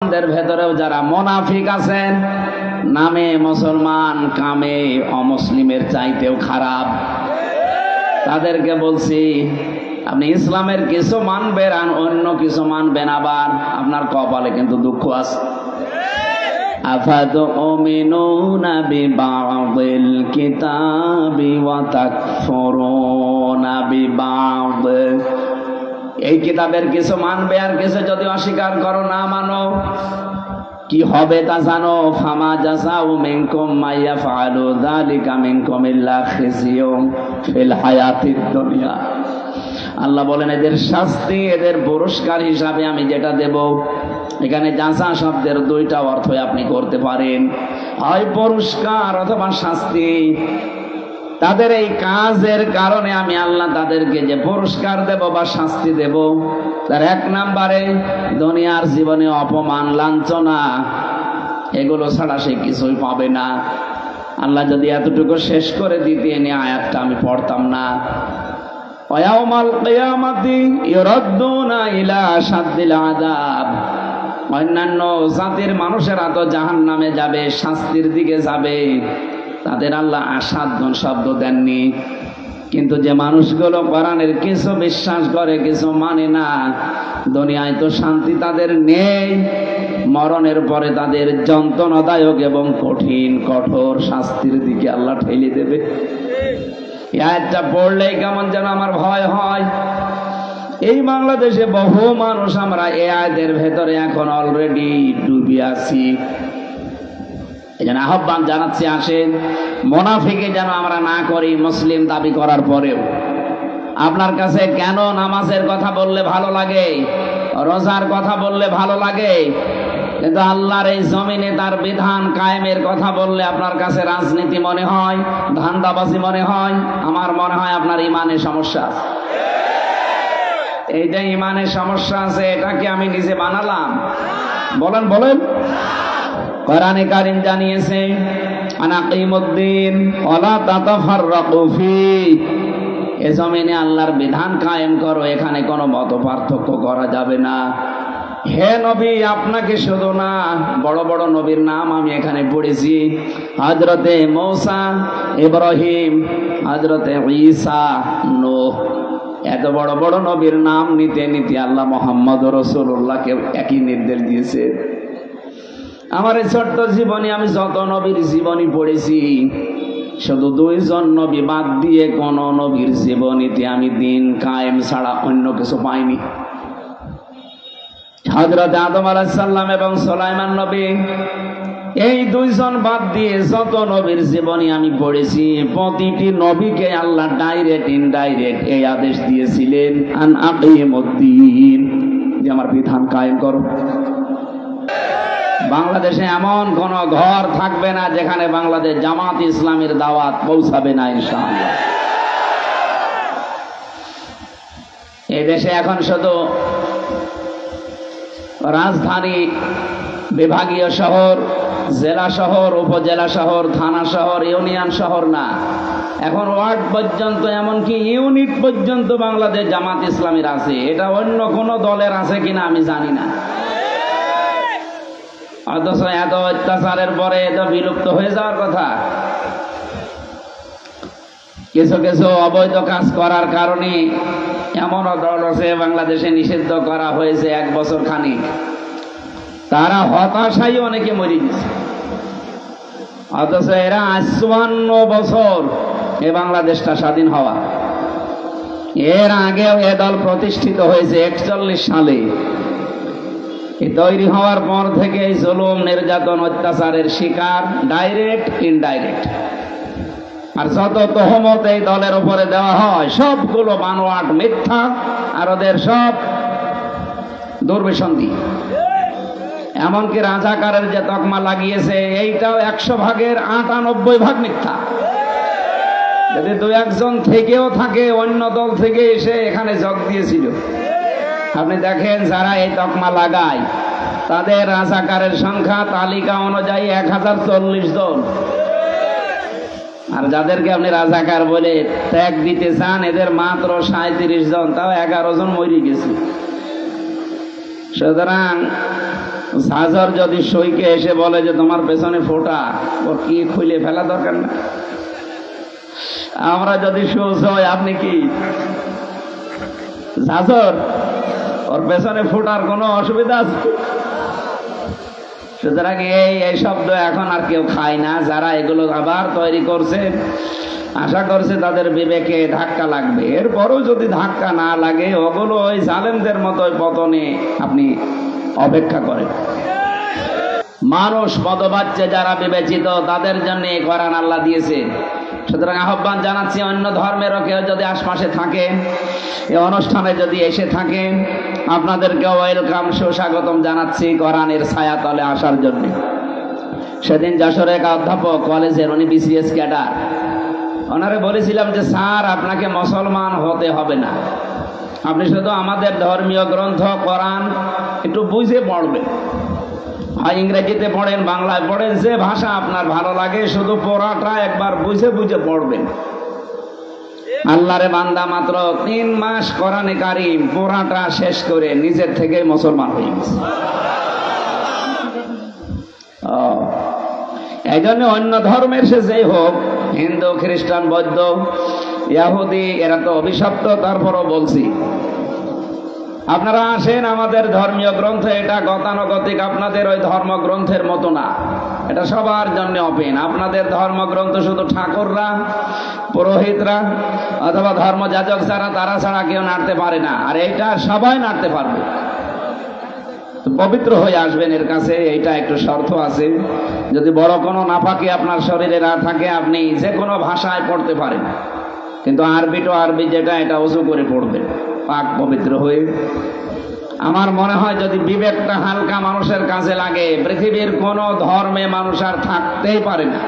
মুসলমানদের ভেতরেও যারা মুনাফিক আছেন, নামে মুসলমান কামে অমুসলিমের চাইতেও খারাপ, তাদেরকে বলছি আপনি ইসলামের কিছু মানবেন আর অন্য কিছু মানবেন, আবার আপনার কপালে কিন্তু দুঃখ আছে। আফাতুমিনুনা বিবাদিল কিতাবি ওয়া তাকফুরুনা বিবাদ, এই কিতাবের কিছু মানবে আর কিছু যদি অস্বীকার করো, না মানো, কি হবে তা জানো? ফামা জাযাউ মিনকুম মাইয়াফআলু যালিকা মিনকুম ইল্লা খিজিয়ুম ফিল হায়াতিদ দুনিয়া। আল্লাহ বলেন এদের শাস্তি, এদের পুরস্কার হিসাবে আমি যেটা দেব, এখানে জাযা শব্দের দুইটা অর্থ আপনি করতে পারেন, হয় পুরস্কার অথবা শাস্তি। তাদের এই কাজের কারণে আমি আল্লাহ তাদেরকে যে পুরস্কার দেব বা শাস্তি দেব, তার এক নম্বরে দুনিয়ার জীবনে অপমান লাঞ্ছনা, এগুলো ছাড়া সে কিছুই পাবে না। আল্লাহ যদি এতটুকু শেষ করে দিতেন, এই আয়াতটা আমি পড়তাম না। ওয়ায়াউমাল কিয়ামাতি ইউরাদ্দুনা ইলা আশাদ্দিল আযাব, অন্যান্য জাতির মানুষেরা তো জাহান্নামে যাবে, শাস্তির দিকে যাবে, তাদের আল্লাহ আসাধ্য শব্দ দেননি। কিন্তু যে মানুষগুলো কোরআনের কিছু বিশ্বাস করে কিছু মানে না, দুনিয়ায় তো শান্তি তাদের নেই, মরণের পরে তাদের যন্ত্রণাদায়ক এবং কঠিন কঠোর শাস্তির দিকে আল্লাহ ঠেলে দেবে। এই আয়াতটা পড়লেই কেমন যেন আমার ভয় হয়। এই বাংলাদেশে বহু মানুষ আমরা এই আয়াতের ভেতরে এখন অলরেডি ডুবে আছি। এই জন্য আহ্বান জানাচ্ছি, আসেন মুনাফিকে যেন আমরা না করি মুসলিম দাবি করার পরেও। আপনার কাছে কেন নামাজের কথা বললে ভালো লাগে, রোজার কথা বললে ভালো লাগে, কিন্তু আল্লাহর এই জমিনে তার বিধান কায়েমের কথা বললে আপনার কাছে রাজনীতি মনে হয়, ধান্দাবাজি মনে হয়? আমার মনে হয় আপনার ইমানের সমস্যা আছে। এই যে ইমানের সমস্যা আছে, এটা কি আমি নিজে বানালাম? বলেন বলেন। কোরআনে কারীম জানিয়েছে আনাকিমুদ্দিন ওয়ালা তাতাফাররাকু ফি, এই জমিনে আল্লাহর বিধান কায়েম করো, এখানে কোনো মত পার্থক্য করা যাবে না। হে নবী, আপনাকে শুধু না, বড় বড় নবীর নাম আমি এখানে পড়েছি, হযরতে মূসা, ইব্রাহিম, হযরতে ঈসা, নূহ, এত বড় বড় নবীর নাম নিতে নিতে আল্লাহ মুহাম্মদ রাসূলুল্লাহকে একই নির্দেশ দিয়েছে। আমার এই ছোট্ট জীবনে আমি যত নবীর জীবনী পড়েছি, শুধু দুইজন নবী বাদ দিয়ে কোন নবীর জীবনীতে আমি দিন কায়েম ছাড়া অন্য কিছু পাইনি। হযরত আদম আলাইহিস সালাম এবং সুলাইমান নবী, এই দুইজন বাদ দিয়ে যত নবীর জীবনী আমি পড়েছি, প্রতিটি নবীকে আল্লাহ ডাইরেক্ট ইনডাইরেক্ট এই আদেশ দিয়েছিলেন, আন আকিমুদ্দিন, যে আমার বিধান কায়েম করো। বাংলাদেশে এমন কোন ঘর থাকবে না যেখানে বাংলাদেশ জামাত ইসলামের দাওয়াত পৌঁছাবে না ইনশাআল্লাহ। এই দেশে এখন শুধু রাজধানী, বিভাগীয় শহর, জেলা শহর, উপজেলা শহর, থানা শহর, ইউনিয়ন শহর না, এখন ওয়ার্ড পর্যন্ত, এমনকি ইউনিট পর্যন্ত বাংলাদেশ জামাত ইসলামের আছে। এটা অন্য কোন দলের আছে কিনা আমি জানি না। অথচ এত অত্যাচারের পরে এটা বিলুপ্ত হয়ে যাওয়ার কথা। কিছু কিছু অবৈধ কাজ করার কারণে এমনও দল আছে বাংলাদেশে নিষিদ্ধ করা হয়েছে 1 বছর খানিক, তারা হতাশায় অনেকে মরে গেছে। অথচ এরা 54 বছর এ বাংলাদেশটা স্বাধীন হওয়া, এর আগেও এ দল প্রতিষ্ঠিত হয়েছে 41 সালে। তৈরি হওয়ার পর থেকে জুলুম, নির্যাতন, অত্যাচারের শিকার, ডাইরেক্ট ইনডাইরেক্ট। আর যত তহমত এই দলের উপরে দেওয়া হয় সবগুলো বানোয়াট, মিথ্যা, আর ওদের সব দুর্বিসন্ধি। এমনকি রাজাকারের যে তকমা লাগিয়েছে, এইটাও 100 ভাগের 98 ভাগ মিথ্যা। যদি 2-1 জন থেকেও থাকে অন্য দল থেকে এসে এখানে যোগ দিয়েছিল, আপনি দেখেন যারা এই তকমা লাগায় তাদের রাজাকারের সংখ্যা তালিকা অনুযায়ী 1040 জন, আর যাদেরকে আপনি রাজাকার বলে ত্যাগ দিতে চান এদের মাত্র 37 জন, তাও 11 জন মরে গেছে। সুতরাং ঝাঁঝর যদি সইকে এসে বলে যে তোমার পেছনে ফোঁটা, ওর কি খুলে ফেলা দরকার না? আমরা যদি সোজ হয়, আপনি কি ঝাঁঝর, ওর পেছনে ফোঁটার কোনো অসুবিধা আছে? সুতরাং এই শব্দ এখন আর কেউ খায় না। যারা এগুলো আবার তৈরি করছে, আশা করছে তাদের বিবেকে ধাক্কা লাগবে। এরপরও যদি ধাক্কা না লাগে, ওগুলো ওই জালেমদের মতো পতনে আপনি অপেক্ষা করেন। মানুষ পদবাচ্চে যারা বিবেচিত, তাদের জন্য এই কোরআন আল্লাহ দিয়েছে। সুতরাং আহ্বান জানাচ্ছি, অন্য ধর্মেরও কেউ যদি আশপাশে থাকে, এই অনুষ্ঠানে যদি এসে থাকেন, আপনাদেরকেও ওয়েলকাম, সুস্বাগতম জানাচ্ছি কোরআনের ছায়াতলে আসার জন্য। সেদিন যশোরে এক অধ্যাপক কলেজের, উনি বিসিএস ক্যাডার, ওনারে বলেছিলাম যে স্যার, আপনাকে মুসলমান হতে হবে না, আপনি শুধু আমাদের ধর্মীয় গ্রন্থ কোরআন একটু বুঝে পড়বেন। হয় ইংরেজিতে পড়েন, বাংলায় পড়েন, যে ভাষা আপনার ভালো লাগে, শুধু পড়াটা একবার বুঝে বুঝে পড়বেন। আল্লাহরে বান্দা মাত্র 3 মাস কোরআনে কারিম পড়াটা শেষ করে নিজের থেকে মুসলমান হয়ে গেছে। এই জন্য অন্য ধর্মের সে যেই হোক, হিন্দু, খ্রিস্টান, বৌদ্ধ, ইহুদি, এরা তো অভিশপ্ত। তারপরও বলছি, আপনারা আসেন, আমাদের ধর্মীয় গ্রন্থ এটা গতানুগতিক আপনাদের ওই ধর্মগ্রন্থের মতো না, এটা সবার জন্য ওপেন। আপনাদের ধর্মগ্রন্থ শুধু ঠাকুররা, পুরোহিতরা অথবা ধর্মযাজক যারা, তারা ছাড়া কেউ নাড়তে পারে না, আর এইটা সবাই নাড়তে পারবে। পবিত্র হয়ে আসবেন এর কাছে, এইটা একটু শর্ত আছে। যদি বড় কোনো নাপাকি আপনার শরীরে না থাকে, আপনি যে কোনো ভাষায় পড়তে পারেন, কিন্তু আরবি তো আরবি যেটা, এটা ওযু করে পড়বেন পাক পবিত্র হয়ে। আমার মনে হয় যদি বিবেকটা হালকা মানুষের কাছে লাগে, পৃথিবীর কোন ধর্মে মানুষ আর থাকতেই পারে না।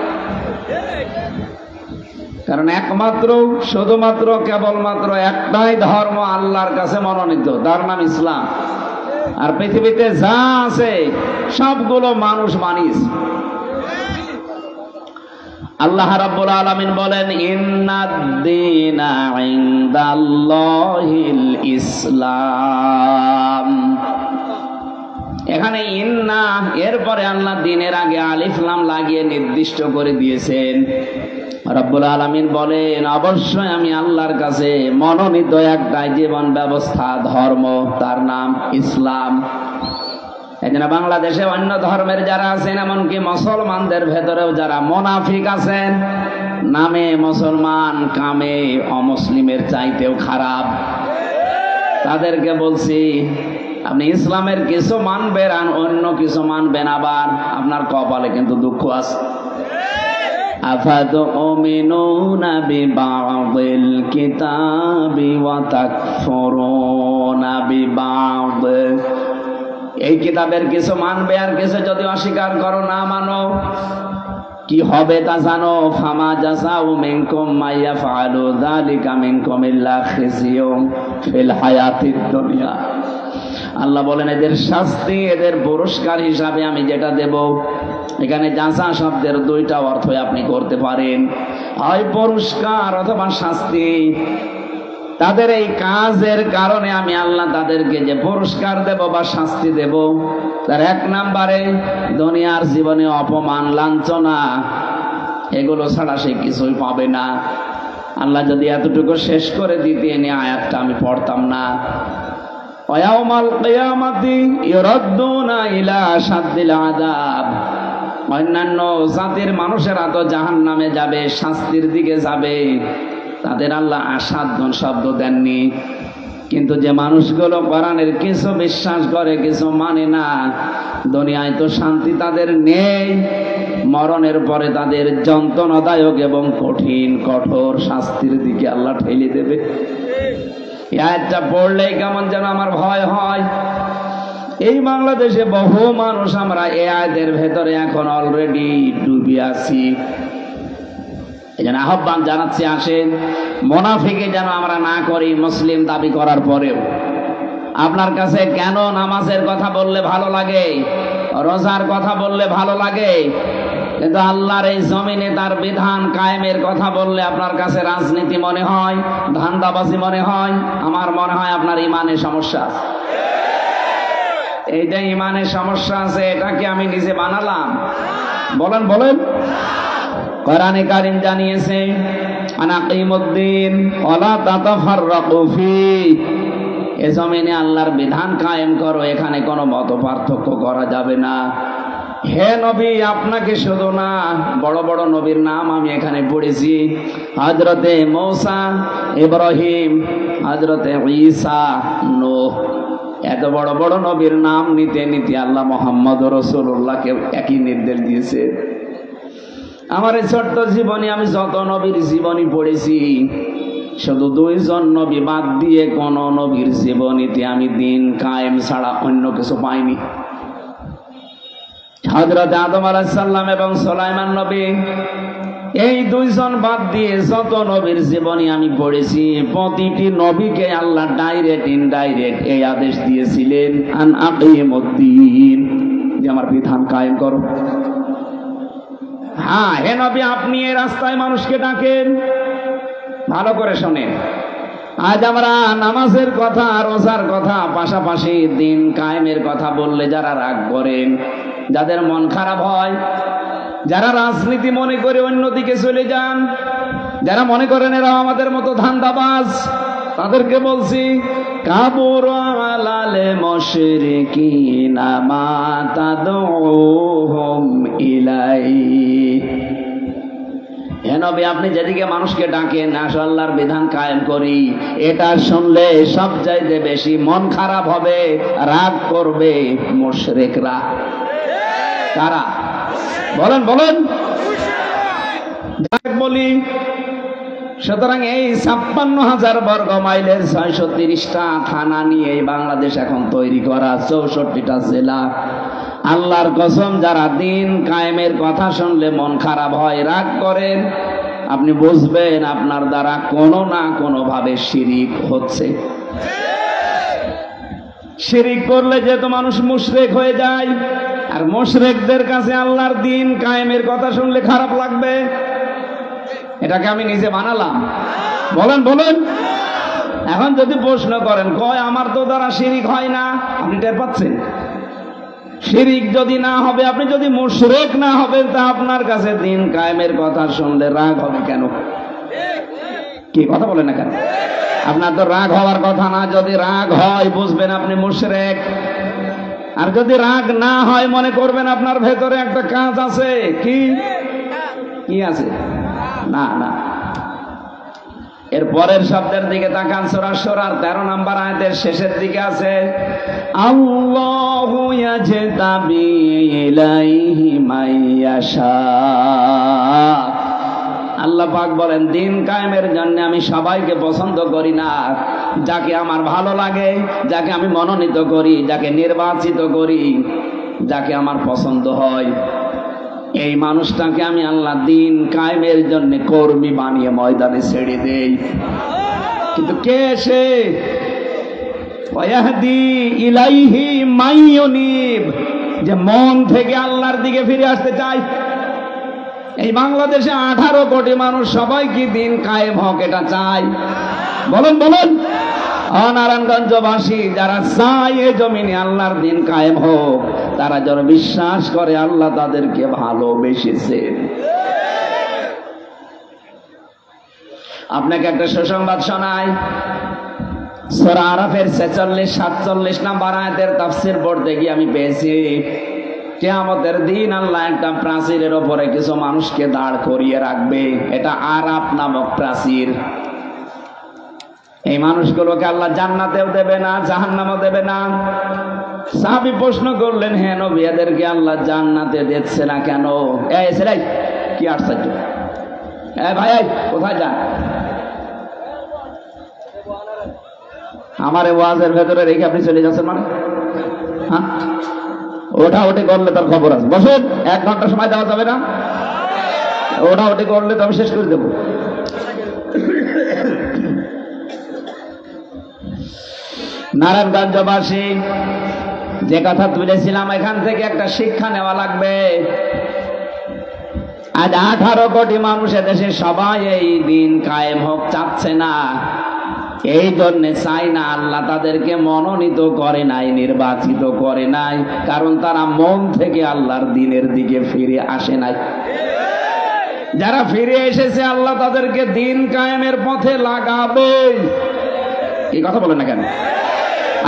কারণ একমাত্র, শুধুমাত্র, কেবলমাত্র একটাই ধর্ম আল্লাহর কাছে মনোনীত, তার নাম ইসলাম। আর পৃথিবীতে যা আছে সবগুলো মানুষ বানিয়েছে। আল্লাহ রাব্বুল আলামিন বলেন, ইন্নাদ-দীনা ইনদাল্লাহিল ইসলাম। এখানে ইন্না, এরপরে আল্লাহ দিনের আগে আলিফ লাম লাগিয়ে নির্দিষ্ট করে দিয়েছেন। রাব্বুল আলামিন বলেন, অবশ্যই আমি আল্লাহর কাছে মনোনীত একটাই জীবন ব্যবস্থা, ধর্ম, তার নাম ইসলাম। এই জন্য বাংলাদেশে অন্য ধর্মের যারা আছেন, এমনকি মুসলমানদের ভেতরেও যারা মুনাফিক আছেন, নামে মুসলমান, কামে অমুসলিমের চাইতেও খারাপ, তাদেরকে বলছি, আপনি ইসলামের কিছু মানবেন আর অন্য কিছু মানবেন, আবার আপনার কপালে কিন্তু দুঃখ আছে। আফাতুমিনুনা বিবাদিল কিতাবি ওয়া তাকফুরুনা বিবাদ। এই কিতাবের কিছু মানবে আর কিছু যদি অস্বীকার করো, না মানো, কি হবে তা জানো। ফামা জাযাউ মিনকুম মাইয়াফআলু যালিকা মিনকুম ইল্লা খিজিয়ুম ফিল হায়াতিদ দুনিয়া। আল্লাহ বলেন, এদের শাস্তি, এদের পুরস্কার হিসাবে আমি যেটা দেব, এখানে জাযা শব্দের 2টা অর্থ আপনি করতে পারেন, হয় পুরস্কার অথবা শাস্তি। তাদের এই কাজের কারণে আমি আল্লাহ তাদেরকে যে পুরস্কার দেব বা শাস্তি দেব, তার 1 নম্বরে দুনিয়ার জীবনে অপমান, লাঞ্ছনা, এগুলো ছাড়া সে কিছুই পাবে না। আল্লাহ যদি এতটুকু শেষ করে দিতেন, এই আয়াতটা আমি পড়তাম না। ওয়ায়াউমাল কিয়ামাতি ইউরাদ্দুনা ইলা আশাদ্দিল আযাব। অন্যান্য জাতির মানুষেরা তো জাহান্নামে যাবে, শাস্তির দিকে যাবে, তাদের আল্লাহ আসাধ্য শব্দ দেননি। কিন্তু যে মানুষগুলো কোরআনের কিছু বিশ্বাস করে, কিছু মানে না, দুনিয়ায় তো শান্তি তাদের নেই, মরণের পরে তাদের যন্ত্রণাদায়ক এবং কঠিন কঠোর শাস্তির দিকে আল্লাহ ঠেলে দেবে। এই আয়াতটা পড়লেই কেমন যেন আমার ভয় হয়। এই বাংলাদেশে বহু মানুষ আমরা এই আয়াতের ভেতরে এখন অলরেডি ডুবে আছি। এই জন্য আহ্বান জানাচ্ছি, আসেন, মুনাফিকি যেন আমরা না করি মুসলিম দাবি করার পরেও। আপনার কাছে কেন নামাজের কথা বললে ভালো লাগে, রোজার কথা বললে ভালো লাগে, কিন্তু আল্লাহর এই জমিনে তার বিধান কায়েমের কথা বললে আপনার কাছে রাজনীতি মনে হয়, ধান্দাবাজি মনে হয়? আমার মনে হয় আপনার ইমানে সমস্যা। এইটা ইমানের সমস্যা আছে, এটাকে আমি নিজে বানালাম? বলেন বলেন। কোরআনে কারীম জানিয়েছে আনাকিমুদ্দিন ওয়ালা তাতাফাররাকু ফি, এ জমিনে আল্লাহর বিধান কায়েম করো, এখানে কোনো মত পার্থক্য করা যাবে না। হে নবী, আপনাকে শুধু না, বড় বড় নবীর নাম আমি এখানে পড়েছি। হযরতে মূসা, ইব্রাহিম, হযরতে ঈসা, নূহ, এত বড় বড় নবীর নাম নিতে নিতে আল্লাহ মুহাম্মদ রাসূলুল্লাহকে একই নির্দেশ দিয়েছে। আমার এই ছোট্ট জীবনে আমি যত নবীর জীবনী পড়েছি, শুধু 2 জন নবী বাদ দিয়ে কোন নবীর জীবনীতে আমি দিন কায়েম ছাড়া অন্য কিছু পাইনি। হযরত আদম আলাইহিস সালাম এবং সুলাইমান নবী, এই 2 জন বাদ দিয়ে যত নবীর জীবনী আমি পড়েছি, প্রতিটি নবীকে আল্লাহ ডাইরেক্ট ইনডাইরেক্ট এই আদেশ দিয়েছিলেন আন আকিমুদ্দিন, যে আমার বিধান কায়েম করো। হ্যাঁ, হে নবী, আপনি এই রাস্তায় মানুষকে ডাকেন, ভালো করে শোনেন। আজ আমরা নামাজের কথা, রোজার কথা, পাশাপাশি দিন কায়েমের কথা বললে যারা রাগ করেন, যাদের মন খারাপ হয়, যারা রাজনীতি মনে করে অন্যদিকে চলে যান, যারা মনে করেন এরা আমাদের মতো ধান্দাবাজ, তাদেরকে বলছি কাবুর আলাল মুশরিকিনা মা তাদউহুম ইলাই। হে নবী, আপনি যেদিকে মানুষকে ডাকেন আসো আল্লাহর বিধান কায়েম করি, এটা শুনলে সবচাইতে বেশি মন খারাপ হবে, রাগ করবে মুশরিকরা। কারা? বলেন বলেন। যাক বলি, সুতরাং এই 56,000 বর্গ মাইলের 630টা থানা নিয়ে এই বাংলাদেশ এখন তৈরি করা, 64টা জেলা। আল্লাহর কসম, যারা দিন কায়েমের কথা শুনলে মন খারাপ হয়, রাগ করেন, আপনি বুঝবেন আপনার দ্বারা কোনো না কোনো ভাবে শিরিক হচ্ছে। শিরিক করলে যেহেতু মানুষ মুশরিক হয়ে যায়, আর মুশরিকদের কাছে আল্লাহর দিন কায়েমের কথা শুনলে খারাপ লাগবে। এটাকে আমি নিজে বানালাম? বলেন বলেন। এখন যদি প্রশ্ন করেন, কয় আমার তো দ্বারা শিরিক হয় না, আপনি টের পাচ্ছেন? শিরিক যদি না হবে, আপনি যদি মুশরিক না হবেন, তা আপনার কাছে দিন কায়েমের কথা শুনলে রাগ হবে কেন? কি কথা বলেন না কেন? আপনার তো রাগ হওয়ার কথা না। যদি রাগ হয়, বুঝবেন আপনি মুশরিক। আর যদি রাগ না হয়, মনে করবেন আপনার ভেতরে একটা কাজ আছে। কি কি আছে? না না। এর পরের শব্দের দিকে তাকান, সূরা সূরার 13 নম্বর আয়াতের শেষের দিকে আছে আল্লাহু ইয়াজতাবি ইলাইহি মাইয়াশা। আল্লাহ পাক বলেন, দিন কায়েমের জন্য আমি সবাইকে পছন্দ করি না। যাকে আমার ভালো লাগে, যাকে আমি মনোনীত করি, যাকে নির্বাচিত করি, যাকে আমার পছন্দ হয়, এই মানুষটাকে আমি আল্লাহ দিন কায়েমের জন্য কর্মী বানিয়ে ময়দানে ছেড়ে দেই। কিন্তু কে সে? ওয়াহদি ইলাইহি মাইয়ুনিব, যে মন থেকে আল্লাহর দিকে ফিরে আসতে চায়। এই বাংলাদেশে 18 কোটি মানুষ, সবাই কি দিন কায়েম হোক এটা চায়? বলেন বলেন। নারায়ণগঞ্জবাসী যারা চায় এই জমিনে আল্লাহর দিন কায়েম হোক, তারা যারা বিশ্বাস করে আল্লাহ তাদেরকে ভালোবেসেছেন। আপনাকে একটা সুসংবাদ শোনাই। সূরা আরাফের 46-47 নম্বর আয়াতের তাফসীর পড়তে গিয়ে আমি পেয়েছি, কিয়ামতের দিন আল্লাহ একটা প্রাচীরের উপরে কিছু মানুষকে দাঁড় করিয়ে রাখবে। এটা আরাফ নামক প্রাচীর। এই মানুষগুলোকে আল্লাহ জান্নাতেও দেবে না, জাহান্নামও দেবে না। সাহাবী প্রশ্ন করলেন, হে নবী, এদেরকে আল্লাহ জান্নাতে দিচ্ছে না কেন? এই ছেলে, কি আশ্চর্য! ভাই কোথায় যান? আমার ওয়াজের ভেতরে রেখে আপনি চলে যাচ্ছেন মানে? হ্যাঁ, ওটা ওটি করলে তার খবর আছে। বসুন, 1 ঘন্টা সময় দেওয়া যাবে না? ওটা ওটি করলে তো আমি শেষ করে দেবো। নারায়ণগঞ্জবাসী, যে কথা তুলেছিলাম, এখান থেকে একটা শিক্ষা নেওয়া লাগবে। আজ 18 কোটি মানুষ এদেশে সবাই এই দিন কায়েম হোক চাচ্ছে না। এই জন্য চাই না, আল্লাহ তাদেরকে মনোনীত করে নাই, নির্বাচিত করে নাই, কারণ তারা মন থেকে আল্লাহর দ্বীনের দিকে ফিরে আসে নাই। যারা ফিরে এসেছে আল্লাহ তাদেরকে দ্বীন কায়েমের পথে লাগাবে। এই কথা বলে না কেন?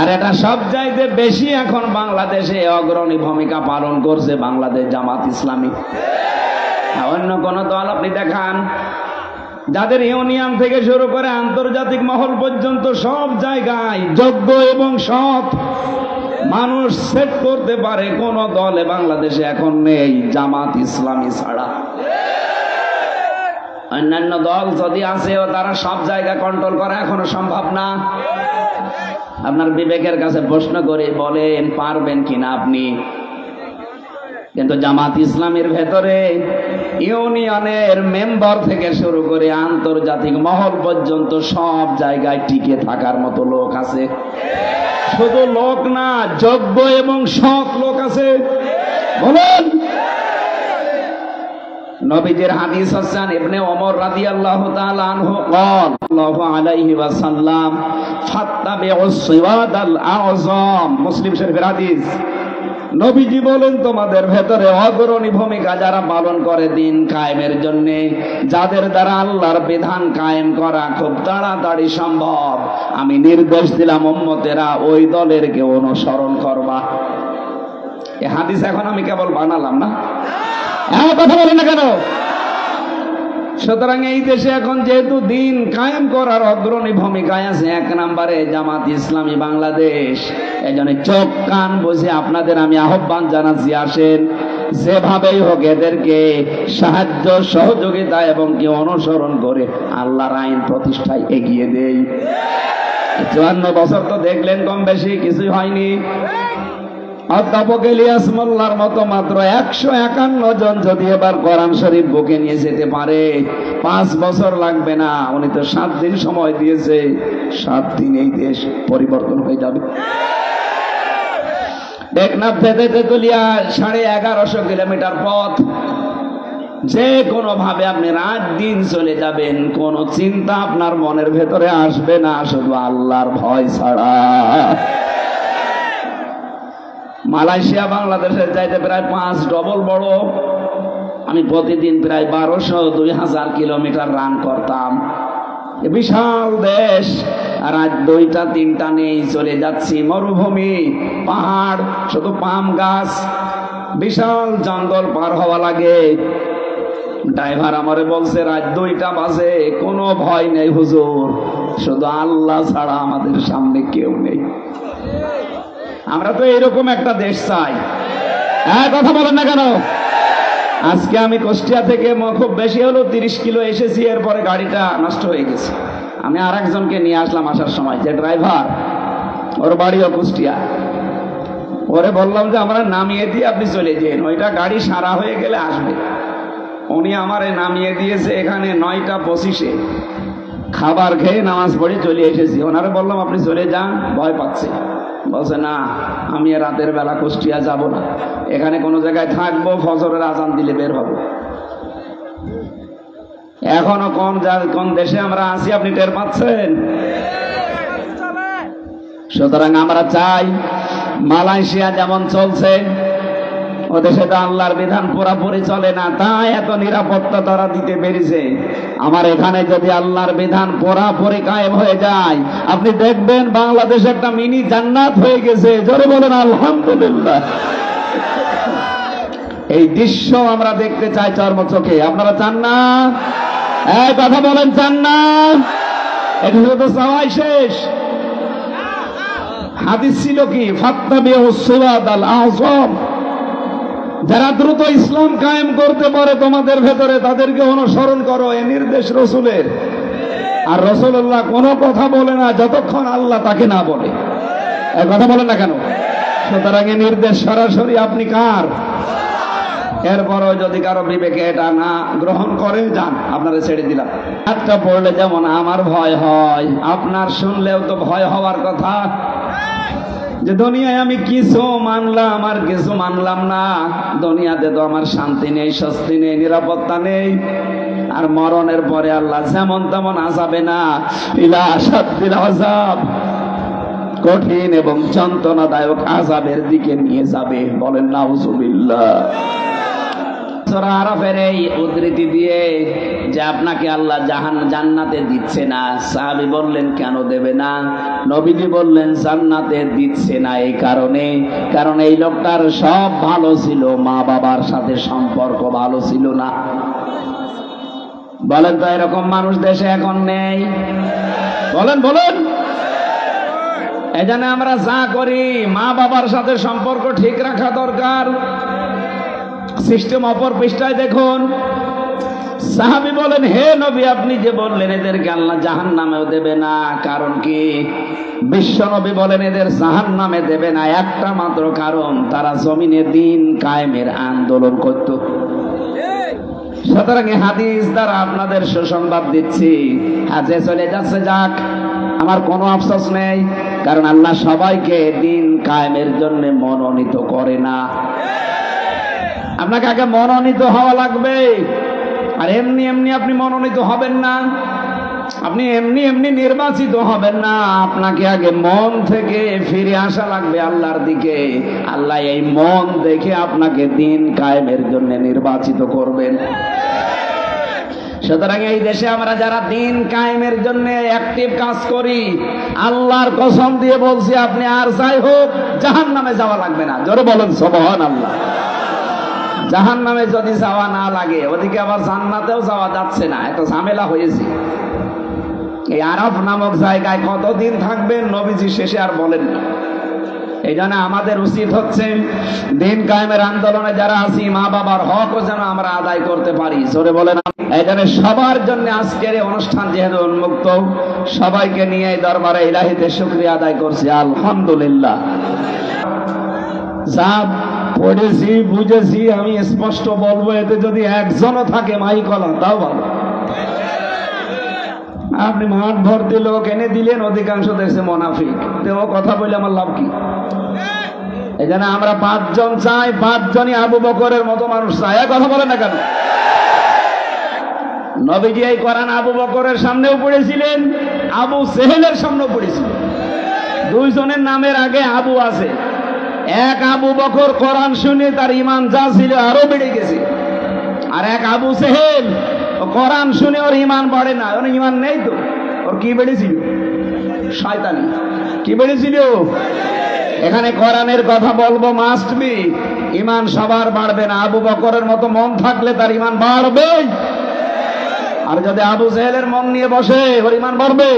আর এটা সব চাইতে বেশি এখন বাংলাদেশে অগ্রণী ভূমিকা পালন করছে বাংলাদেশ জামাত ইসলামী। অন্য কোন দল আপনি দেখান যাদের ইউনিয়ন থেকে শুরু করে আন্তর্জাতিক মহল পর্যন্ত সব জায়গায় যোগ্য এবং সৎ মানুষ সেট করতে পারে, কোন দলে বাংলাদেশে এখন নেই জামাত ইসলামী ছাড়া। অন্যান্য দল যদি আসেও তারা সব জায়গা কন্ট্রোল করা এখনো সম্ভব না। আপনার বিবেকের কাছে প্রশ্ন করে বলেন পারবেন কিনা আপনি? কিন্তু জামাত ইসলামের ভেতরে ইউনিয়নের মেম্বার থেকে শুরু করে আন্তর্জাতিক মহল পর্যন্ত সব জায়গায় টিকে থাকার মতো লোক আছে। শুধু লোক না, যোগ্য এবং সৎ লোক আছে। বলেন। নবীজির হাদিস হচ্ছেন ইবনে ওমর রাদিয়াল্লাহু তাআলা আনহু সাল্লাল্লাহু আলাইহি ওয়াসাল্লাম ফাত্তাবিউস সিওয়াদাল আযম, মুসলিম শরীফের হাদিস। নবীজি বলেন তোমাদের ভেতরে অগ্রণী ভূমিকা যারা পালন করে দ্বীন কায়েমের জন্য, যাদের দ্বারা আল্লাহর বিধান কায়েম করা খুব তাড়াতাড়ি সম্ভব, আমি নির্দেশ দিলাম উম্মতেরা ওই দলের কে অনুসরণ করবা। এই হাদিস এখন আমি কেবল বানালাম না, কথা বলেন না কেন? সুতরাং এই দেশে এখন যেহেতু দ্বীন কায়েম করার অগ্রণী ভূমিকায় আছে এক নম্বরে জামাত ইসলামী বাংলাদেশ, এই জন্য চোখ কান বুঝে আপনাদের আমি আহ্বান জানাচ্ছি, আসেন যেভাবেই হোক এদেরকে সাহায্য সহযোগিতা এবং কি অনুসরণ করে আল্লাহর আইন প্রতিষ্ঠায় এগিয়ে দেই। 54 বছর তো দেখলেন কম বেশি কিছুই হয়নি। অধ্যাপক ইলিয়াস মোল্লার মতো মাত্র 151 জন যদি এবার কোরআন শরীফ বুকে নিয়ে যেতে পারে, 5 বছর লাগবে না। উনি তো 7 দিন সময় দিয়েছে, 7 দিন এই দেশ পরিবর্তন হয়ে যাবে। টেকনাফ থেকে তেতুলিয়া 1150 কিলোমিটার পথ, যে কোনো ভাবে আপনি রাত দিন চলে যাবেন, কোন চিন্তা আপনার মনের ভেতরে আসবে না, শুধু আল্লাহর ভয় ছাড়া। মালয়েশিয়া বাংলাদেশের চাইতে প্রায় 5 ডবল বড়। আমি প্রতিদিন প্রায় 1200-2000 কিলোমিটার রান করতাম। বিশাল দেশ, আর আজ 2টা-3টা নেই, চলে যাচ্ছি মরুভূমি, পাহাড়, শুধু পাম গাছ, বিশাল জঙ্গল পার হওয়া লাগে। ড্রাইভার আমারে বলছে রাত 2টা বাজে, কোনো ভয় নেই হুজুর, শুধু আল্লাহ ছাড়া আমাদের সামনে কেউ নেই। আমরা তো এরকম একটা দেশ চাই। কথা বলেন না কেন? আজকে আমি কুষ্টিয়া থেকে খুব বেশি হলো 30 কিলো এসেছি, এরপরে গাড়িটা নষ্ট হয়ে গেছে। আমি আর একজনকে নিয়ে আসলাম আসার সময়, যে ড্রাইভার, ওর বাড়িও কুষ্টিয়া। ওরে বললাম যে আমরা নামিয়ে দিয়ে আপনি চলে যান, ওইটা গাড়ি সারা হয়ে গেলে আসবে। উনি আমারে নামিয়ে দিয়েছে এখানে 9টা 25-এ। খাবার খেয়ে নামাজ পড়ে চলে এসেছি। ওনারে বললাম আপনি চলে যান, ভয় পাচ্ছে। বলছে না, আমি রাতের বেলা কুষ্টিয়া যাব না, এখানে কোনো জায়গায় থাকবো, ফজরের আজান দিলে বের হব। এখনো কোন দেশে আমরা আছি আপনি টের পাচ্ছেন? সুতরাং আমরা চাই মালয়েশিয়া যেমন চলছে, ও দেশে তো আল্লাহর বিধান পুরাপুরি চলে না, তাই এত নিরাপত্তা তারা দিতে পেরেছে। আমার এখানে যদি আল্লাহর বিধান পুরাপুরি কায়েম হয়ে যায়, আপনি দেখবেন বাংলাদেশ একটা মিনি জান্নাত হয়ে গেছে। জোরে বলেন আলহামদুলিল্লাহ। এই দৃশ্য আমরা দেখতে চাই চর্ম চোখে। আপনারা চান না? কথা বলেন, চান না? এটা তো চাওয়াই শেষ। হাদিস ছিল কি, ফাত্তাবিউস সিরাতাল আযম, যারা দ্রুত ইসলাম কায়েম করতে পারে তোমাদের ভেতরে, তাদেরকে অনুসরণ করো। এই নির্দেশ রসুলের। আর রসুল্লাহ কোনো কথা বলে না যতক্ষণ আল্লাহ তাকে না বলে। কথা বলেন না কেন? সুতরাং এই নির্দেশ সরাসরি আপনি কার? এরপরও যদি কারো বিবেকে এটা না গ্রহণ করে, যান, আপনারা ছেড়ে দিলাম। একটা পড়লে যেমন আমার ভয় হয়, আপনার শুনলেও তো ভয় হওয়ার কথা। যে দুনিয়ায় আমি কিছু মানলাম আর কিছু মানলাম না, দুনিয়াতে তো আমার শান্তি নেই, স্বস্তি নেই, নিরাপত্তা নেই। আর মরণের পরে আল্লাহ যেমন তেমন আযাবে না, ইলা আশাদ্দিল আযাব, কঠিন এবং যন্ত্রণাদায়ক আযাবের দিকে নিয়ে যাবে। বলেন নাউজুবিল্লাহ। সূরা আরাফের এই উদ্ধৃতি দিয়ে যে আপনাকে আল্লাহ জান্নাতে দিচ্ছে না, সাহাবী বললেন কেন দেবে না? নবীজি বললেন জান্নাতে দিচ্ছে না এই কারণে, কারণ এই লোকটার সব ভালো ছিল, মা বাবার সাথে সম্পর্ক ভালো ছিল না। বলেন তো এরকম মানুষ দেশে এখন নেই? বলেন বলেন। এই জন্য আমরা যা করি মা বাবার সাথে সম্পর্ক ঠিক রাখা দরকার। সিস্টেম অপর পৃষ্ঠায় দেখুন, সাহাবী বলেন হে নবী আপনি যে বললেন এদেরকে আল্লাহ জাহান্নামেও দেবে না, কারণ কি? বিশ্ব নবী বলেন এদের জাহান্নামে দেবে না একটা মাত্র কারণ, তারা জমিনে দিন কায়েমের আন্দোলন করত। সুতরাং হাদিস দ্বারা আপনাদের সুসংবাদ দিচ্ছি, যে চলে যাচ্ছে যাক, আমার কোনো আফসোস নেই, কারণ আল্লাহ সবাইকে দিন কায়েমের জন্য মনোনীত করে না। আপনাকে আগে মনোনীত হওয়া লাগবে, আর এমনি এমনি আপনি মনোনীত হবেন না, আপনি এমনি এমনি নির্বাচিত হবেন না। আপনাকে আগে মন থেকে ফিরে আসা লাগবে আল্লাহর দিকে। আল্লাহ এই মন দেখে আপনাকে দিন কায়েমের জন্য নির্বাচিত করবেন। সুতরাং এই দেশে আমরা যারা দিন কায়েমের জন্য অ্যাক্টিভ কাজ করি, আল্লাহর কসম দিয়ে বলছি আপনি আর যাই হোক জাহান্নামে যাওয়া লাগবে না। জোরে বলেন সুবহানাল্লাহ। জাহান্নামে যদি যাওয়া না লাগে, ওদিকে আবার জান্নাতেও যাওয়া যাচ্ছে না, এত ঝামেলা হয়েছে। এই আরাফ নামক জায়গায় কতদিন থাকবেন নবীজি শেষে আর বলেন না। এই জন্য আমাদের উচিত হচ্ছে দিন কায়েমের আন্দোলনে যারা আছি, মা বাবার হকও যেন আমরা আদায় করতে পারি। জোরে বলেন। এই জন্য সবার জন্য আজকের এই অনুষ্ঠান যেহেতু উন্মুক্ত, সবাইকে নিয়ে এই দরবারে ইলাহিতে শুকরিয়া আদায় করছি, আলহামদুলিল্লাহ। যা পড়েছি বুঝেছি আমি স্পষ্ট বলবো, এতে যদি একজনও থাকে মাইকলা তাও ভালো। আপনি মাঠ ভর্তি লোক এনে দিলেন, অধিকাংশ দেশে মুনাফিক, ও কথা বলে আমার লাভ কি? এই জন্য আমরা 5 জন চাই, 5 জনই আবু বকরের মতো মানুষ চাই। কথা বলেন না কেন? নবীজি এই কোরআন আবু বকরের সামনেও পড়েছিলেন, আবু সেহেলের সামনেও পড়েছিলেন। 2 জনের নামের আগে আবু আছে। এক আবু বকর কোরআন শুনে তার ঈমান যা ছিল আরো বেড়ে গেছে, আর এক আবু সেহেল কোরআন শুনে ওর ঈমান বাড়ে না, ওর ঈমান নেই। তো ওর কি বেড়েছিল? শয়তানি। কি বেড়েছিল? এখানে কোরআনের কথা বলবো মাস্ট বি, ঈমান সবার বাড়বে না। আবু বকরের মতো মন থাকলে তার ঈমান বাড়বে, আর যদি আবু সেহেলের মন নিয়ে বসে ওর ঈমান বাড়বে।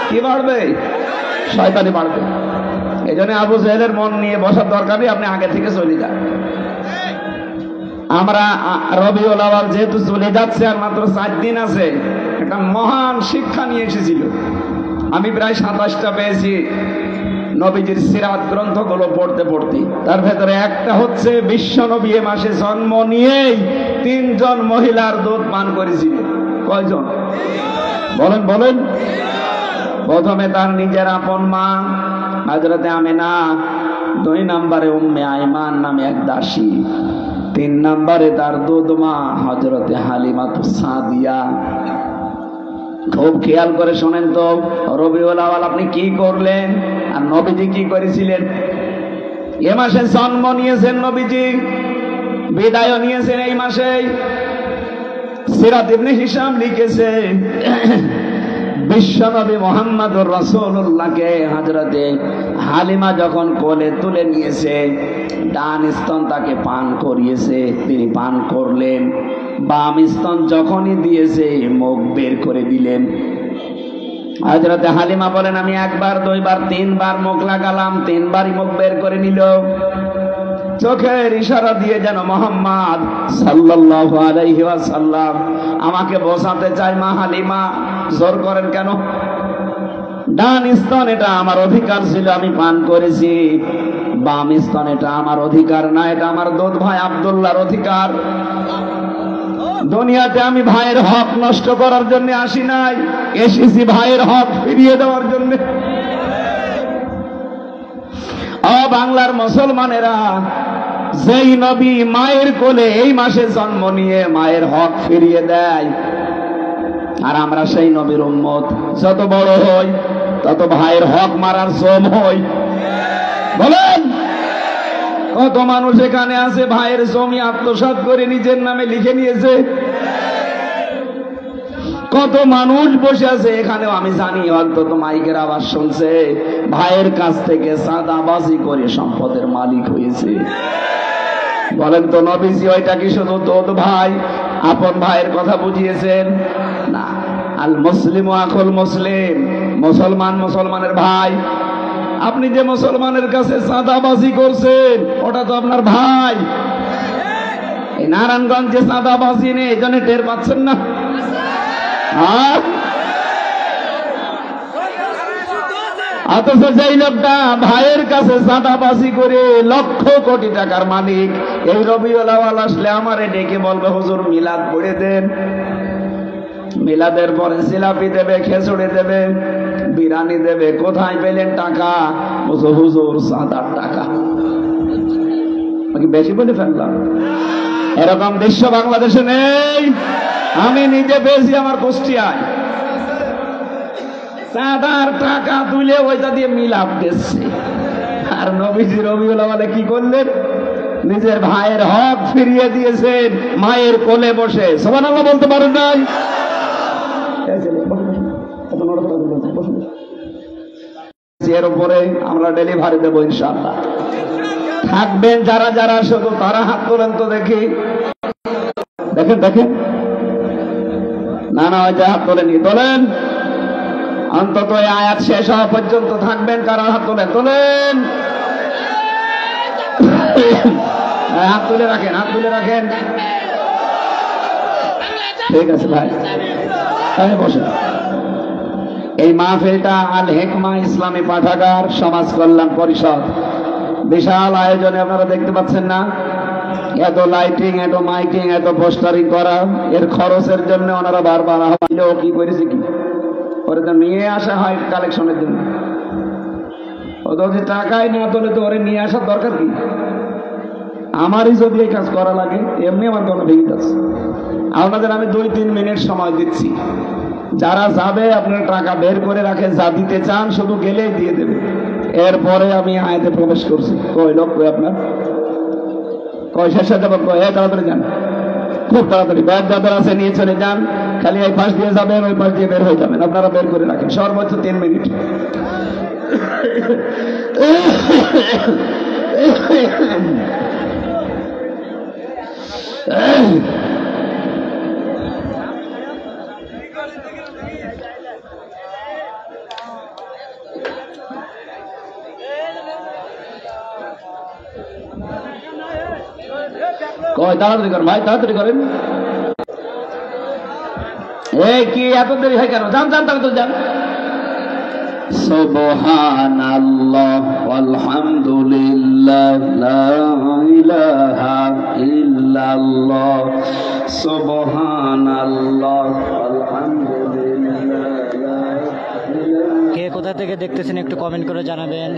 কি বাড়বে? শয়তানি বাড়বে। এই জন্য আবু সেহেলের মন নিয়ে বসার দরকার নেই, আপনি আগে থেকে চলে যান। আমরা রবিউল আউয়াল যেহেতু চলে যাচ্ছে, আর মাত্র 4 দিন আছে, একটা মহান শিক্ষা নিয়ে এসেছিল। আমি প্রায় 27টা পেয়েছি নবীজির সিরাত গ্রন্থগুলো পড়তে পড়তে। তার ভেতরে একটা হচ্ছে বিশ্ব নবী এ মাসে জন্ম নিয়েই 3 জন মহিলার দুধ পান করেছিলেন। কয়জন? বলেন বলেন। প্রথমে তার নিজের আপন মা হযরতে আমেনা, 2 নম্বরে উম্মে আইমান নামে এক দাসী, 3 নম্বরে তার দুধ মা হযরতে হালিমাতুস সাদিয়া। খুব খেয়াল করে শোনেন তো, রবিউল আউয়াল আপনি কি করলেন আর নবীজি কি করেছিলেন? এ মাসে জন্ম নিয়েছেন নবীজি, বিদায় নিয়েছেন এই মাসেই। সিরাত ইবনে হিশাম লিখেছে, বিশ্বনবী মুহাম্মদুর রাসূলুল্লাহকে হযরতে হালিমা যখন কোলে তুলে নিয়েছে, ডান স্তন তাকে পান করিয়েছে, তিনি পান করলেন। বাম স্তন যখনই দিয়েছে মুখ বের করে দিলেন। হযরতে হালিমা বলেন আমি 1 বার 2 বার 3 বার মুখ লাগালাম, 3 বারই মুখ বের করে নিল। চোখের ইশারা দিয়ে যেন মুহাম্মদ সাল্লাল্লাহু আলাইহি ওয়াসাল্লাম আমাকে বোঝাতে চায়, মা হালিমা জোর করেন কেন? ডান স্তন এটা আমার অধিকার ছিল, আমি পান করেছি। বাম স্তন এটা আমার অধিকার না, এটা আমার দুধ ভাই আব্দুল্লাহর অধিকার। দুনিয়াতে আমি ভাইয়ের হক নষ্ট করার জন্য আসি নাই, এসেছি ভাইয়ের হক ফিরিয়ে দেওয়ার জন্য। বাংলার মুসলমানেরা, যেই নবী মায়ের কোলে এই মাসে জন্ম নিয়ে মায়ের হক ফিরিয়ে দেয়, আর আমরা সেই নবীর উম্মত, যত বড় হই তত ভাইয়ের হক মারার জম হই। বলেন, কত মানুষ এখানে আছে ভাইয়ের জমি আত্মসাৎ করে নিজের নামে লিখে নিয়েছে। কত মানুষ বসে আছে এখানেও, আমি জানি অন্তত মাইকের আওয়াজ শুনছে, ভাইয়ের কাছ থেকে চাঁদাবাজি করে সম্পদের মালিক হয়েছে। বলেন তো নবীজি ওইটা কি শুধু তোদ ভাই, আপন ভাইয়ের কথা বুঝিয়েছেন? না, আল মুসলিম আখুল মুসলিম, মুসলমান মুসলমানের ভাই। আপনি যে মুসলমানের কাছে চাঁদাবাজি করছেন ওটা তো আপনার ভাই। এই নারায়ণগঞ্জে চাঁদাবাজি নেই, এই জন্য টের পাচ্ছেন না। অথচ যেই লোকটা ভাইয়ের কাছে চাঁদাবাজি করে লক্ষ কোটি টাকার মালিক, এই রবিউল আউয়াল আসলে আমারে ডেকে বলবে হুজুর মিলাদ পড়ে দেন। মিলাদের পরে জিলাপি দেবে, খেচুড়ি দেবে, বিরানি দেবে। কোথায় পেলেন টাকা? হুজুর চাঁদার টাকা। বেশি বলে ফেললাম? এরকম দৃশ্য বাংলাদেশে নেই। আমি নিজে পেয়েছি আমার কুষ্টিয়ায়, চাঁদার টাকা তুলে ওইটা দিয়ে মিলাপ দিচ্ছে। আর নবীজি রবিউল আউয়ালে কি করলেন? নিজের ভাইয়ের হক ফিরিয়ে দিয়েছেন মায়ের কোলে বসে। সুবহানাল্লাহ বলতে পারেন নাই? এর উপরে আমরা ডেলিভারি দেবো ইনশাআল্লাহ। থাকবেন যারা যারা, শুধু তারা হাত তোলেন তো দেখি। দেখেন দেখেন, না না ওই যে হাত তোলেন, তোলেন। অন্তত এই আয়াত শেষ হওয়া পর্যন্ত থাকবেন কারা? হাত তোলেন, তোলেন। হাত তুলে রাখেন, হাত তুলে রাখেন। ঠিক আছে ভাই, বসে। এই মাহফিলটা আল হিকমা ইসলামী পাঠাগার সমাজ কল্যাণ পরিষদ, বিশাল আয়োজনে আপনারা দেখতে পাচ্ছেন না? এত লাইটিং, এত মাইকিং, এত পোস্টারিং করা, এর খরচের জন্য ওনারা বারবার ও কি করেছে কি ওরে তো নিয়ে আসা হয় কালেকশনের জন্য। ও যদি টাকাই না তোলে তো ওরে নিয়ে আসার দরকার কি? আমারই যদি এই কাজ করা লাগে, এমনি আমার কোনো ভেঙে যাচ্ছে। আপনাদের আমি 2-3 মিনিট সময় দিচ্ছি। যারা যাবে আপনারা টাকা বের করে রাখেন, যা দিতে চান শুধু গেলেই দিয়ে দেবে। এরপরে আমি আয়াতে প্রবেশ করছি। কই লোক, কই আপনার, কই শেষে যাবো, কই তাড়াতাড়ি যান, খুব তাড়াতাড়ি। ব্যাগ যাদের আছে নিয়ে চলে যান, খালি এই পাশ দিয়ে যাবেন, ওই পাশ দিয়ে বের হয়ে যাবেন। আপনারা বের করে রাখেন সর্বোচ্চ 3 মিনিট। কই তাড়াতাড়ি করেন ভাই, তাড়াতাড়ি করেন। এই কি এত দেরি হয় কেন? যান যান, তাড়াতাড়ি যান। সুবহানাল্লাহ আলহামদুলিল্লাহ লা ইলাহা ইল্লাল্লাহ, সুবহানাল্লাহ আলহামদুলিল্লাহ। কে কোথা থেকে দেখতেছেন একটু কমেন্ট করে জানাবেন।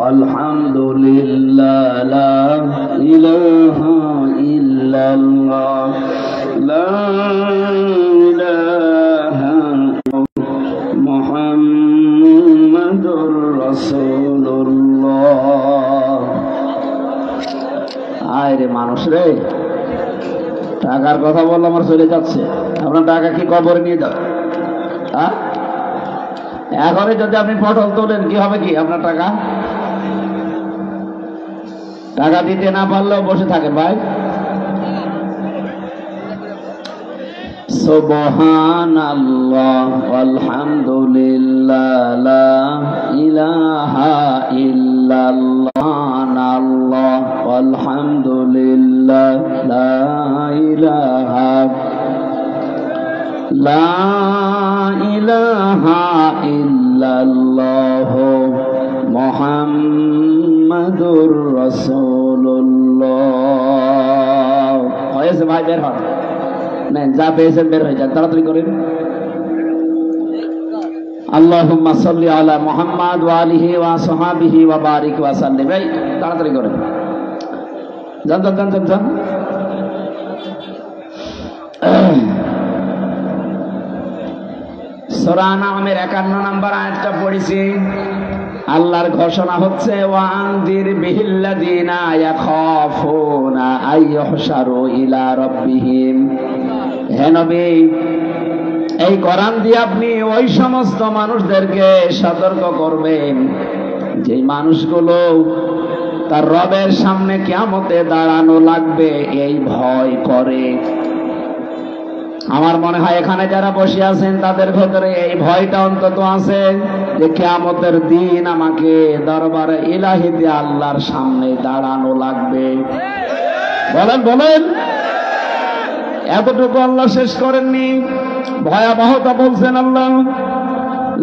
আলহামদুলিল্লাহ লা ইলাহা ইল্লাল্লাহ, লা ইলাহা মুহাম্মাদুর রাসূলুল্লাহ। আয় রে মানুষ রে, টাকার কথা বললে আমার চলে যাচ্ছে। আপনার টাকা কি কবরে নিয়ে যাবে? এখনই যদি আপনি পটল তোলেন কি হবে? কি আপনার টাকা? টাকা দিতে না পারলেও বসে থাকেন ভাই। সুবহানাল্লাহ আলহামদুলিল্লাহ লা ইলাহা ইল্লাল্লাহ, আলহামদুলিল্লাহ লা ইলাহা ইল্লাল্লাহ মুহাম্মাদুর রাসূলুল্লাহ। হয়েছে ভাই, বের হন। নেন, যা পেয়েছেন বের হয়ে যান, তাড়াতাড়ি করেন। আল্লাহুম্মা সাল্লি আলা মুহাম্মাদ ওয়া আলিহি ওয়া আসহাবিহি ওয়া বারিক ওয়া সাল্লিম। ভাই তাড়াতাড়ি করেন, যান যান যান যান। সূরা আনআমের 51 নম্বর আয়াতটা পড়েছি। আল্লাহর ঘোষণা হচ্ছে ওয়ানদির বিহিল্লাযিনা ইয়াখাফুনা আইয়ুহশারু ইলা রাব্বিহিম। হে নবী, এই কোরআন দিয়ে আপনি ওই সমস্ত মানুষদেরকে সতর্ক করবেন যে মানুষগুলো তার রবের সামনে কিয়ামতে দাঁড়ানো লাগবে এই ভয় করে। আমার মনে হয় এখানে যারা বসে আছেন তাদের ভেতরে এই ভয়টা অন্তত আছে যে কিয়ামতের দিন আমাকে দরবারে ইলাহিতে আল্লাহর সামনে দাঁড়ানো লাগবে। বলেন বলেন, এতটুকু আল্লাহ শেষ করেননি, ভয়াবহতা বলছেন আল্লাহ।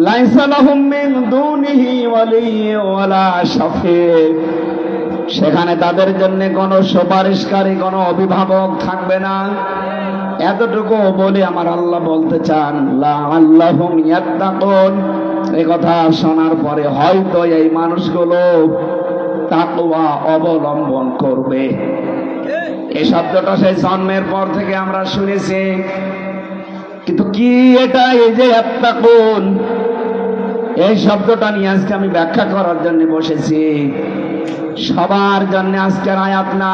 লাইসা লাহুম মিন দুনিহি ওয়ালিয়্যুন ওয়ালা শাফিঈ। সেখানে তাদের জন্য কোনো সুপারিশকারী, কোনো অভিভাবক থাকবে না। এতটুকু বলে আমার আল্লাহ বলতে চান লাআল্লাহুম ইয়াত্তাকুন। এই কথা শোনার পরে হয়তো এই মানুষগুলো তাকওয়া অবলম্বন করবে। এই শব্দটা সেই জন্মের পর থেকে আমরা শুনেছি, কিন্তু কি এটা, এই যে ইয়াত্তাকুন, এই শব্দটা নিয়ে আজকে আমি ব্যাখ্যা করার জন্য বসেছি। সবার জন্য আজকের আয়াত না,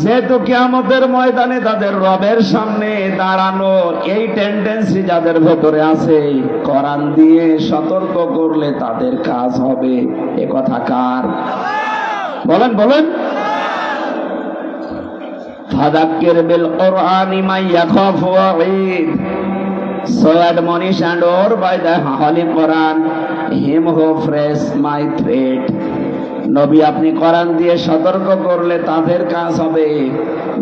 যেহেতু কিয়ামতের ময়দানে তাদের রবের সামনে দাঁড়ানো এই টেন্ডেন্সি যাদের ভেতরে আছে, কোরআন দিয়ে সতর্ক করলে তাদের কাজ হবে। এ কথা কার? বলেন বলেন। ফাযাক্কির বিল কুরআনি মান ইয়াখাফু ওয়াঈদ। So admonish and or by the Holy Quran him who fears my threat. নবী, আপনি কোরআন দিয়ে সতর্ক করলে তাদের কাজ হবে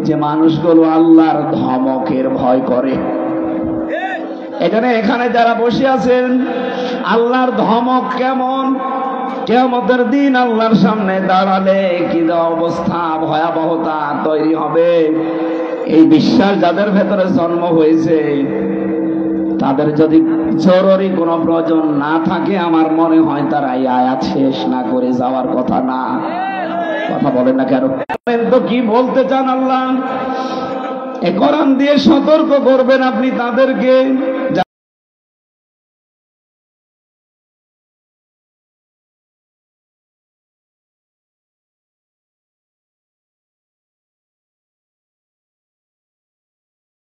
যে মানুষগুলো আল্লাহর ধমকের ভয় করে। এখানে যারা বসে আছেন, আল্লাহর ধমক কেমন, কিয়ামতের দিন আল্লাহর সামনে দাঁড়ালে কি অবস্থা, ভয়াবহতা তৈরি হবে, এই বিশ্বাস যাদের ভেতরে জন্ম হয়েছে, তাদের যদি জরুরি কোনো প্রয়োজন না থাকে, আমার মনে হয় তারা এই আয়াত শেষ না করে যাওয়ার কথা না। কথা বলেন না কেন? তো কি বলতে চান আল্লাহ? এই কোরআন দিয়ে সতর্ক করবেন আপনি তাদেরকে।